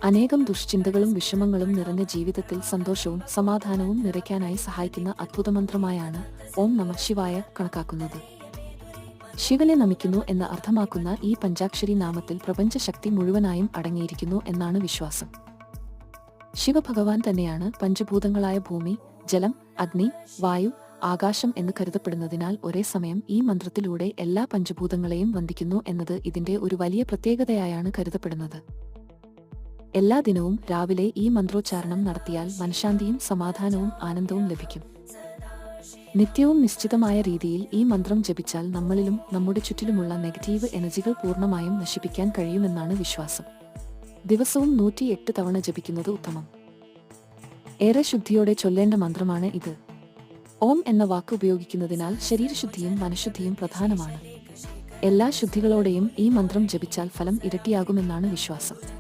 അനേകം ദുഷ്ചിന്തകളും വിഷമങ്ങളും നിറഞ്ഞ ജീവിതത്തിൽ സന്തോഷവും സമാധാനവും നിറയ്ക്കാനായി സഹായിക്കുന്ന അത്ഭുതമന്ത്രമായാണ് ഓം നമഃ ശിവായ കണക്കാക്കുന്നത്. ശിവനെ നമിക്കുന്നു എന്ന് അർത്ഥമാക്കുന്ന ഈ പഞ്ചാക്ഷരി നാമത്തിൽ പ്രപഞ്ചശക്തി മുഴുവനായും അടങ്ങിയിരിക്കുന്നു എന്നാണ് വിശ്വാസം. ശിവഭഗവാൻ തന്നെയാണ് പഞ്ചഭൂതങ്ങളായ ഭൂമി, ജലം, അഗ്നി, വായു, ആകാശം എന്ന് കരുതപ്പെടുന്നതിനാൽ ഒരേ സമയം ഈ മന്ത്രത്തിലൂടെ എല്ലാ പഞ്ചഭൂതങ്ങളെയും വന്ദിക്കുന്നു എന്നത് ഇതിന്റെ ഒരു വലിയ പ്രത്യേകതയായാണ് കരുതപ്പെടുന്നത്. എല്ലാ ദിനവും രാവിലെ ഈ മന്ത്രോച്ചാരണം നടത്തിയാൽ മനഃശാന്തിയും സമാധാനവും ആനന്ദവും ലഭിക്കും. നിത്യവും നിശ്ചിതമായ രീതിയിൽ ഈ മന്ത്രം ജപിച്ചാൽ നമ്മളിലും നമ്മുടെ ചുറ്റിലുമുള്ള നെഗറ്റീവ് എനർജികൾ പൂർണ്ണമായും നശിപ്പിക്കാൻ കഴിയുമെന്നാണ് വിശ്വാസം. ദിവസവും 108 തവണ ജപിക്കുന്നത് ഉത്തമം. ഏറെ ശുദ്ധിയോടെ ചൊല്ലേണ്ട മന്ത്രമാണ് ഇത്. ഓം എന്ന വാക്ക് ഉപയോഗിക്കുന്നതിനാൽ ശരീരശുദ്ധിയും മനഃശുദ്ധിയും പ്രധാനമാണ്. എല്ലാ ശുദ്ധികളോടെയും ഈ മന്ത്രം ജപിച്ചാൽ ഫലം ഇരട്ടിയാകുമെന്നാണ് വിശ്വാസം.